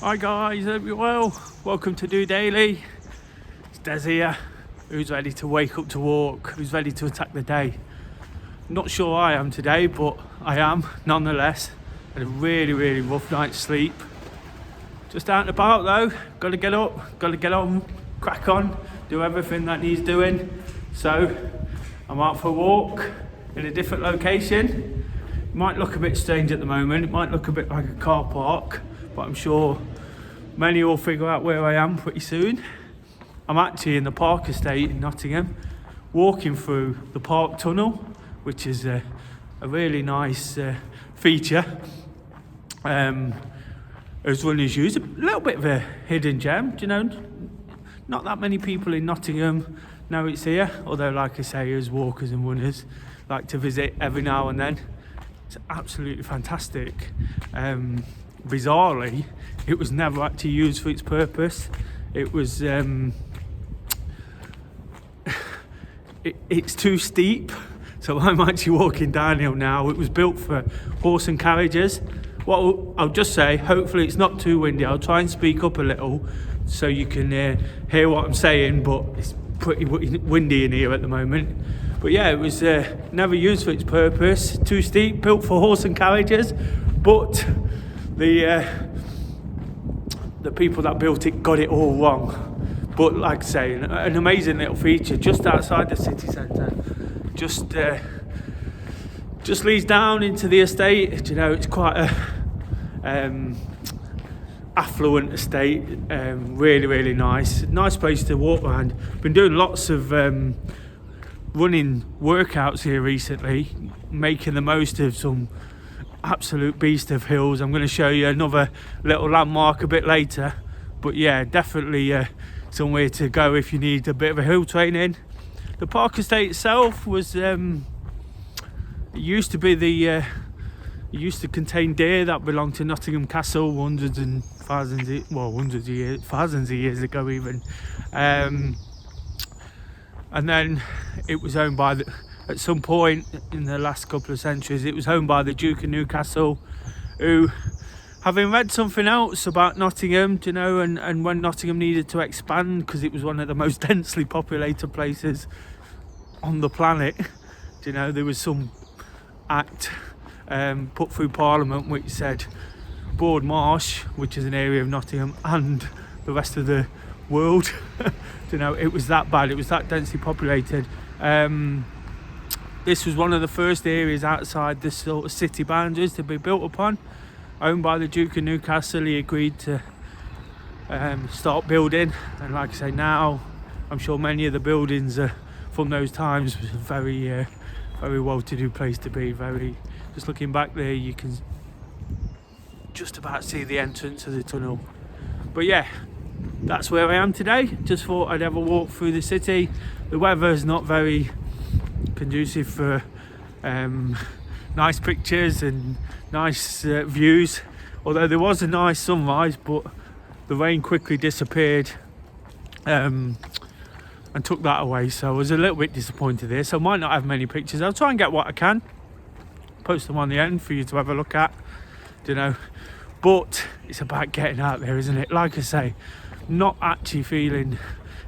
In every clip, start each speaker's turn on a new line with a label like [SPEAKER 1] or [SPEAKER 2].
[SPEAKER 1] Hi guys, hope you're well. Welcome to DOdaily. It's Des here. Who's ready to wake up to walk? Who's ready to attack the day? Not sure I am today, but I am nonetheless. Had a really rough night's sleep. Just out and about though. Got to get up, got to get on, crack on, do everything that needs doing. So I'm out for a walk in a different location. It might look a bit strange at the moment. It might look a bit like a car park, but I'm sure many will figure out where I am pretty soon. I'm actually in the Park Estate in Nottingham, walking through the Park Tunnel, which is a really nice feature. As runners use, a little bit of a hidden gem, do you know? Not that many people in Nottingham know it's here, although like I say, as walkers and runners like to visit every now and then. It's absolutely fantastic. Bizarrely, it was never actually used for its purpose. It was it's too steep, so I'm actually walking downhill now. It was built for horse and carriages. Well, I'll just say, hopefully it's not too windy. I'll try and speak up a little so you can hear what I'm saying, but it's pretty windy in here at the moment. But yeah, it was never used for its purpose. Too steep, built for horse and carriages, but the people that built it got it all wrong. But like I say, an amazing little feature just outside the city centre. Just leads down into the estate. You know, it's quite a affluent estate. Really nice place to walk around. Been doing lots of running workouts here recently, making the most of some absolute beast of hills. I'm going to show you another little landmark a bit later, but yeah, definitely somewhere to go if you need a bit of a hill training. The Park Estate itself was it used to be it used to contain deer that belonged to Nottingham Castle thousands of years ago even, and then it was owned by at some point in the last couple of centuries, it was owned by the Duke of Newcastle, who, having read something else about Nottingham, you know, and when Nottingham needed to expand because it was one of the most densely populated places on the planet, you know, there was some act put through Parliament which said Broad Marsh, which is an area of Nottingham, and the rest of the world, you know, it was that bad, it was that densely populated. This was one of the first areas outside the sort of city boundaries to be built upon, owned by the Duke of Newcastle. He agreed to start building, and like I say, now I'm sure many of the buildings from those times was a very well-to-do place to be. Just looking back there, you can just about see the entrance of the tunnel. But yeah, that's where I am today. Just thought I'd have a walk through the city. The weather is not very conducive for nice pictures and nice views, although there was a nice sunrise, but the rain quickly disappeared and took that away, so I was a little bit disappointed there. So I might not have many pictures. I'll try and get what I can, post them on the end for you to have a look at, you know. But it's about getting out there, isn't it? Like I say, not actually feeling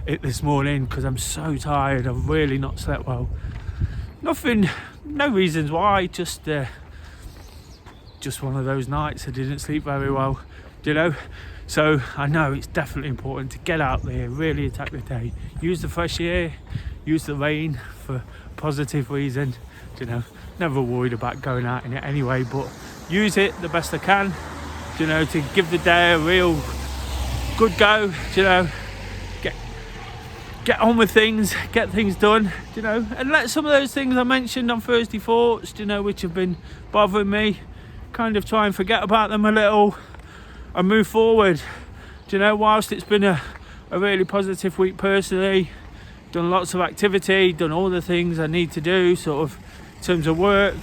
[SPEAKER 1] it this morning because I'm so tired. I've really not slept well. No reasons why, just one of those nights I didn't sleep very well, you know. So I know it's definitely important to get out there, really attack the day, use the fresh air, use the rain for positive reason, you know. Never worried about going out in it anyway, but use it the best I can, you know, to give the day a real good go, you know. Get on with things, get things done, you know, and let some of those things I mentioned on Thursday thoughts, you know, which have been bothering me, kind of try and forget about them a little and move forward. You know, whilst it's been a really positive week personally, done lots of activity, done all the things I need to do sort of in terms of work,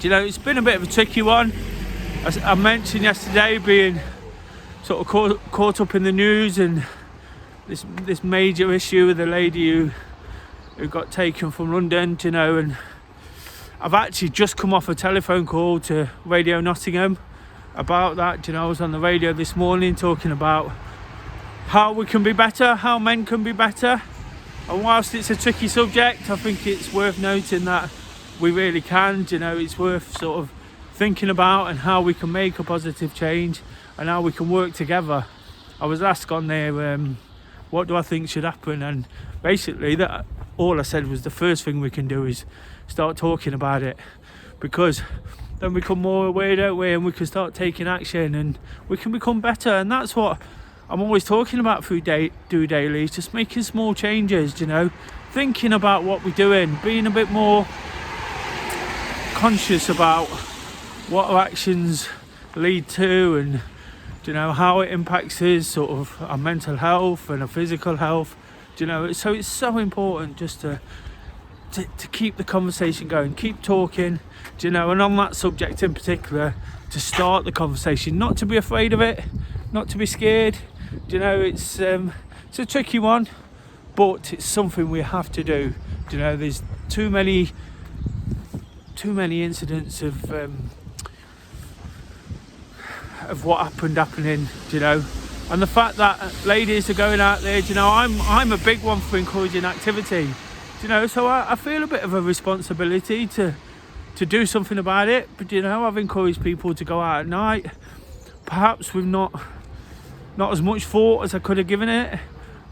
[SPEAKER 1] you know, it's been a bit of a tricky one. As I mentioned yesterday, being sort of caught up in the news and this major issue with a lady who got taken from London, you know, and I've actually just come off a telephone call to Radio Nottingham about that. You know, I was on the radio this morning talking about how we can be better, how men can be better. And whilst it's a tricky subject, I think it's worth noting that we really can. You know, it's worth sort of thinking about and how we can make a positive change and how we can work together. I was asked on there, what do I think should happen? And basically, that all I said was the first thing we can do is start talking about it, because then we become more aware, don't we? And we can start taking action and we can become better. And that's what I'm always talking about through DOdaily, just making small changes, you know, thinking about what we're doing, being a bit more conscious about what our actions lead to, and you know how it impacts us, sort of our mental health and our physical health. You know, so it's so important just to keep the conversation going, keep talking. You know, and on that subject in particular, to start the conversation, not to be afraid of it, not to be scared. You know, it's a tricky one, but it's something we have to do. You know, there's too many incidents of what happening, you know, and the fact that ladies are going out there. You know, I'm a big one for encouraging activity, you know, so I feel a bit of a responsibility to do something about it. But you know, I've encouraged people to go out at night, perhaps with not as much thought as I could have given it.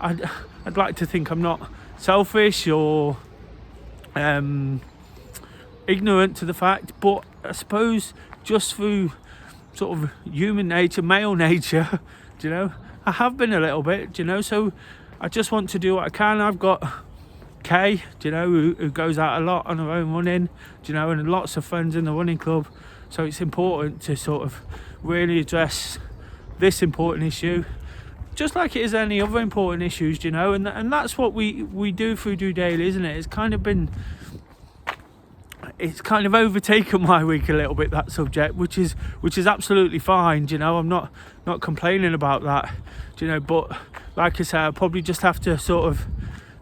[SPEAKER 1] I'd like to think I'm not selfish or ignorant to the fact, but I suppose just through sort of human nature, male nature, you know, I have been a little bit, you know, so I just want to do what I can. I've got Kay, you know, who goes out a lot on her own running, you know, and lots of friends in the running club, so it's important to sort of really address this important issue, just like it is any other important issues, you know, and that's what we do through DOdaily, isn't it? It's kind of overtaken my week a little bit, that subject, which is absolutely fine. You know, I'm not complaining about that, you know, but like I say, I probably just have to sort of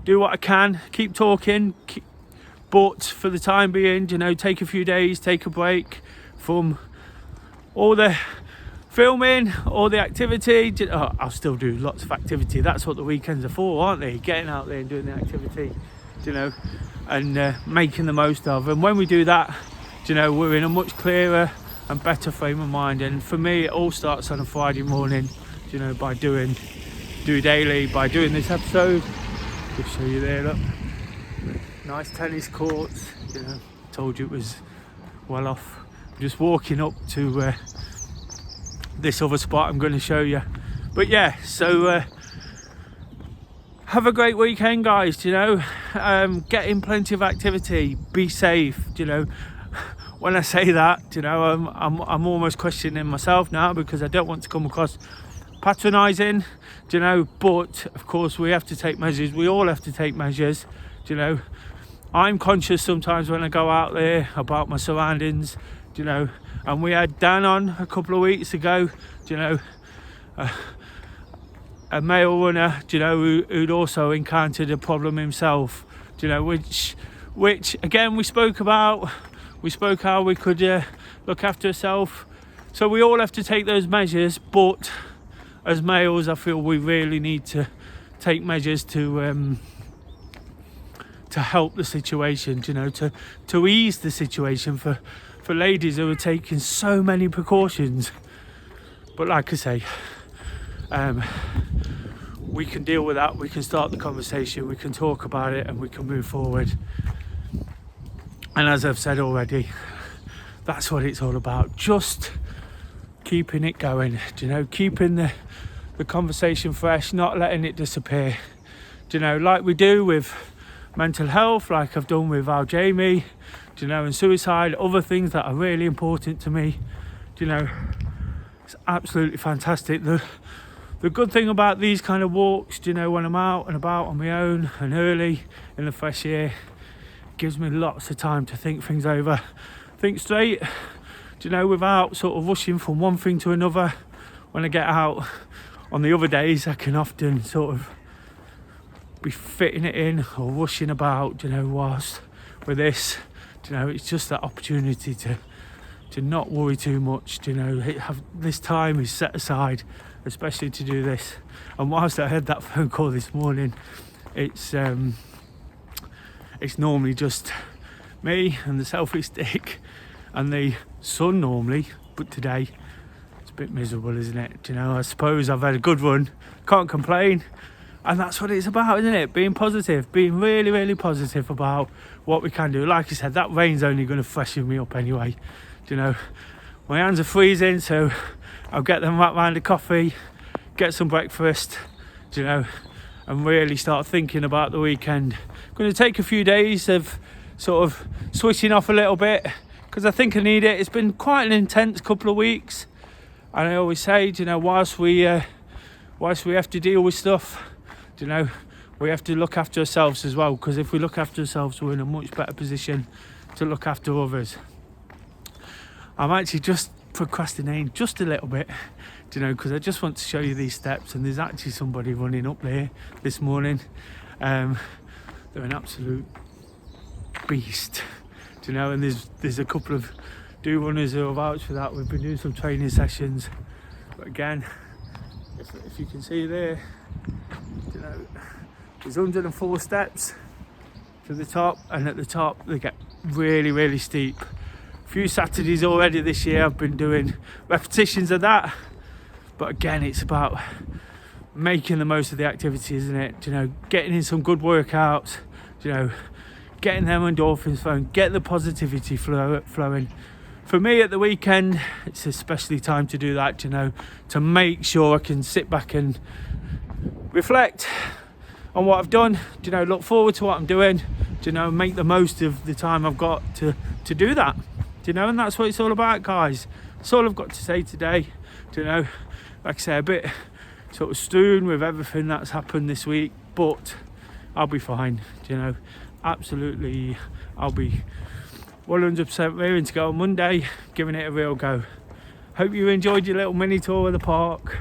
[SPEAKER 1] do what I can, keep talking, but for the time being, you know, take a few days, take a break from all the filming, all the activity. I'll still do lots of activity. That's what the weekends are for, aren't they? Getting out there and doing the activity, you know, and making the most of. And when we do that, you know, we're in a much clearer and better frame of mind. And for me, it all starts on a Friday morning, you know, by doing DOdaily, by doing this episode. Just show you there, look, nice tennis courts, you know, told you it was well off. Just walking up to this other spot I'm going to show you. But yeah, so have a great weekend, guys. You know, get in plenty of activity, be safe. You know, when I say that, you know, I'm almost questioning myself now, because I don't want to come across patronising, you know, but of course we have to take measures. We all have to take measures, you know. I'm conscious sometimes when I go out there about my surroundings, you know, and we had Dan on a couple of weeks ago, you know, a male runner, you know, who'd also encountered a problem himself, you know, which again we spoke how we could look after ourselves. So we all have to take those measures, but as males, I feel we really need to take measures to help the situation, you know, to ease the situation for ladies who are taking so many precautions. But like I say, we can deal with that. We can start the conversation, we can talk about it, and we can move forward. And as I've said already, that's what it's all about, just keeping it going, you know, keeping the conversation fresh, not letting it disappear, you know, like we do with mental health, like I've done with our Jamie, you know, and suicide, other things that are really important to me, you know. It's absolutely fantastic. The good thing about these kind of walks, you know, when I'm out and about on my own and early in the fresh air, gives me lots of time to think things over, think straight, you know, without sort of rushing from one thing to another. When I get out on the other days, I can often sort of be fitting it in or rushing about, you know, whilst with this, you know, it's just that opportunity to to not worry too much, have this time is set aside especially to do this. And whilst I had that phone call this morning, it's normally just me and the selfie stick and the sun normally, but today it's a bit miserable, isn't it? I suppose I've had a good run, can't complain, and that's what it's about, isn't it? Being positive, being really, really positive about what we can do. Like I said, that rain's only going to freshen me up anyway. My hands are freezing, so I'll get them right round a coffee, get some breakfast, and really start thinking about the weekend. I'm going to take a few days of sort of switching off a little bit, because I think I need it. It's been quite an intense couple of weeks, and I always say, whilst we have to deal with stuff, we have to look after ourselves as well, because if we look after ourselves, we're in a much better position to look after others. I'm actually just procrastinating just a little bit, because I just want to show you these steps, and there's actually somebody running up there this morning. They're an absolute beast, and there's a couple of runners who have vouched for that. We've been doing some training sessions, but again, if you can see there, there's 104 steps to the top, and at the top they get really, really steep. A few Saturdays already this year I've been doing repetitions of that, but again, it's about making the most of the activity, isn't it? Getting in some good workouts, getting them endorphins flowing, getting the positivity flowing. For me at the weekend, it's especially time to do that, to make sure I can sit back and reflect on what I've done, look forward to what I'm doing, make the most of the time I've got to do that, and that's what it's all about, guys. That's all I've got to say today. Like I say, a bit sort of strewn with everything that's happened this week, but I'll be fine, absolutely. I'll be 100% raring to go on Monday, giving it a real go. Hope you enjoyed your little mini tour of the park.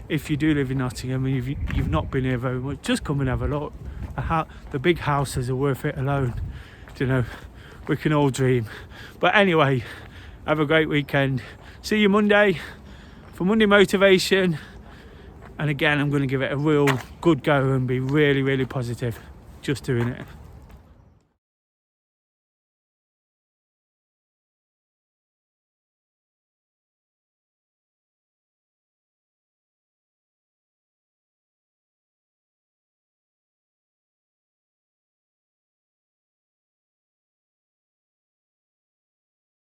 [SPEAKER 1] If you do live in Nottingham and you've not been here very much, just come and have a look. The big houses are worth it alone. We can all dream. But anyway, have a great weekend. See you Monday for Monday motivation. And again, I'm going to give it a real good go and be really, really positive. Just doing it.